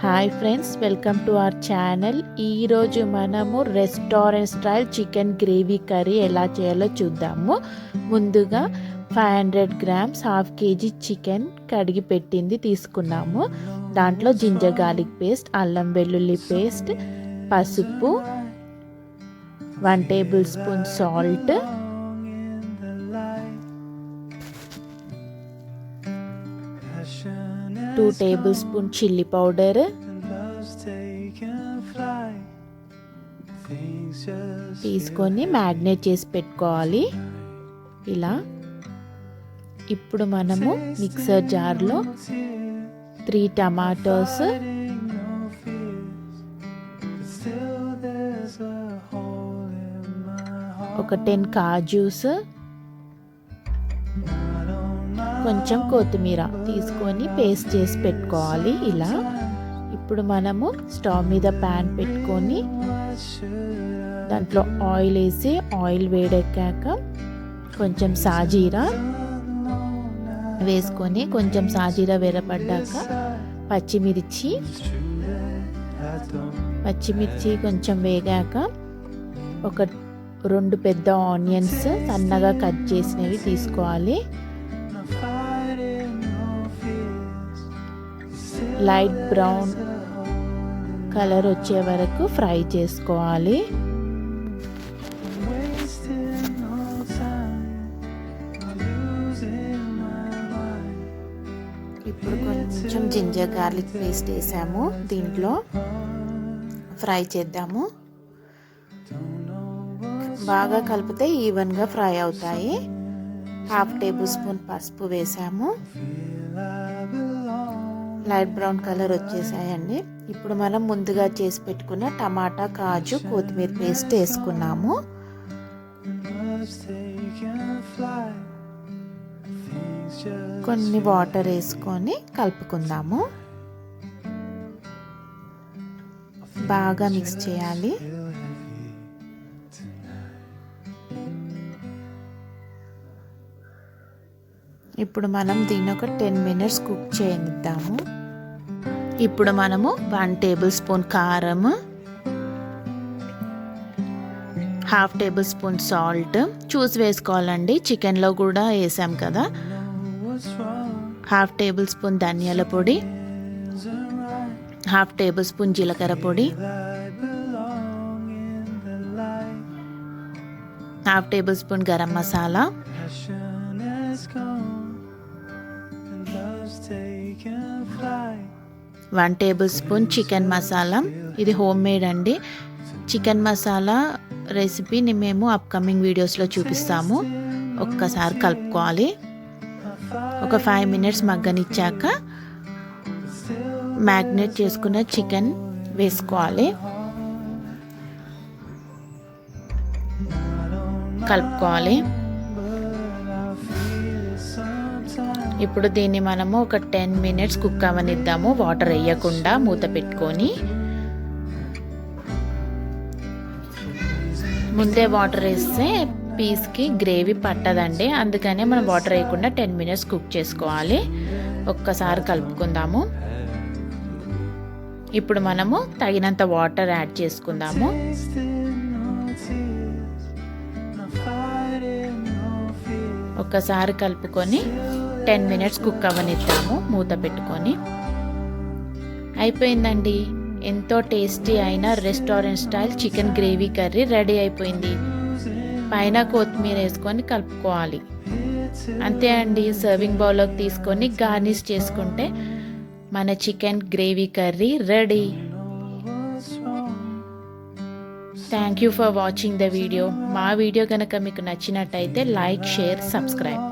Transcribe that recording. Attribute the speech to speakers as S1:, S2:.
S1: Hi friends, welcome to our channel. ఈరోజు మనము restaurant style chicken gravy curry ఎలా చేయాలో చూద్దాము. ముందుగా 500 గ్రామ్స్ హాఫ్ కేజీ చికెన్ కడిగి పెట్టింది తీసుకున్నాము. దాంట్లో జింజర్ గార్లిక్ పేస్ట్, అల్లం వెల్లుల్లి పేస్ట్, పసుపు, 1 table spoon salt, 2 table spoon chilli powder, తీసుకొని మ్యాగ్నేట్ చేసి పెట్టుకోవాలి. ఇలా ఇప్పుడు మనము మిక్సర్ జార్లో 3 టమాటోస్, ఒక 10 కాజూస్, కొంచెం కొత్తిమీర తీసుకొని పేస్ట్ చేసి పెట్టుకోవాలి. ఇలా ఇప్పుడు మనము స్టవ్ మీద ప్యాన్ పెట్టుకొని దాంట్లో ఆయిల్ వేసి, ఆయిల్ వేడెక్కాక కొంచెం సాజీరా వేసుకొని, కొంచెం సాజీరా వేరపడ్డాక పచ్చిమిర్చి కొంచెం వేగాక ఒక 2 పెద్ద ఆనియన్స్ సన్నగా కట్ చేసినవి తీసుకోవాలి. లైట్ బ్రౌన్ కలర్ వచ్చే వరకు ఫ్రై చేసుకోవాలి. ఇప్పుడు కొంచెం జింజర్ గార్లిక్ పేస్ట్ వేసాము, దీంట్లో ఫ్రై చేద్దాము. బాగా కలిపితే ఈవెన్గా ఫ్రై అవుతాయి. 1/2 టేబుల్ స్పూన్ పసుపు వేసాము. లైట్ బ్రౌన్ కలర్ వచ్చేసాయండి. ఇప్పుడు మనం ముందుగా చేసి పెట్టుకున్న టమాటా, కాజు, కొత్తిమీర పేస్ట్ వేసుకున్నాము. కొన్ని వాటర్ వేసుకొని కలుపుకుందాము. బాగా మిక్స్ చేయాలి. ఇప్పుడు మనం దీన్ని ఒక 10 మినిట్స్ కుక్ చేయనిద్దాము. ఇప్పుడు మనము 1 టేబుల్ స్పూన్ కారం, 1/2 టేబుల్ స్పూన్ సాల్ట్ చూసి వేసుకోవాలండి, చికెన్లో కూడా వేసాం కదా. 1/2 టేబుల్ స్పూన్ ధనియాల పొడి, 1/2 టేబుల్ స్పూన్ జీలకర్ర పొడి, 1/2 table spoon garam masala, 1 table spoon chicken masala. ఇది హోమ్ మేడ్ అండి. చికెన్ మసాలా రెసిపీని మేము అప్కమింగ్ వీడియోస్లో చూపిస్తాము. ఒక్కసారి కలుపుకోవాలి. ఒక 5 మినిట్స్ మగ్గనిచ్చాక మ్యాగ్నేట్ చేసుకున్న చికెన్ వేసుకోవాలి. కలుపుకోవాలి. ఇప్పుడు దీన్ని మనము ఒక 10 మినిట్స్ కుక్ అవనిద్దాము, వాటర్ వేయకుండా మూత పెట్టుకొని. ముందే వాటర్ వేస్తే పీస్కి గ్రేవీ పట్టదండి, అందుకనే మనం వాటర్ వేయకుండా 10 మినిట్స్ కుక్ చేసుకోవాలి. ఒక్కసారి కలుపుకుందాము. ఇప్పుడు మనము తగినంత వాటర్ యాడ్ చేసుకుందాము. ఒక్కసారి కలుపుకొని 10 మినిట్స్ కుక్ అవ్వనిద్దాము మూత పెట్టుకొని. అయిపోయిందండి, ఎంతో టేస్టీ అయిన restaurant style chicken gravy curry ready అయిపోయింది. పైన కొత్తిమీర వేసుకొని కలుపుకోవాలి. అంతే అండి, సర్వింగ్ బౌల్లోకి తీసుకొని గార్నిష్ చేసుకుంటే మన chicken gravy curry ready. Thank you for watching the video. మా వీడియో కనుక మీకు నచ్చినట్టయితే లైక్, షేర్, సబ్స్క్రైబ్.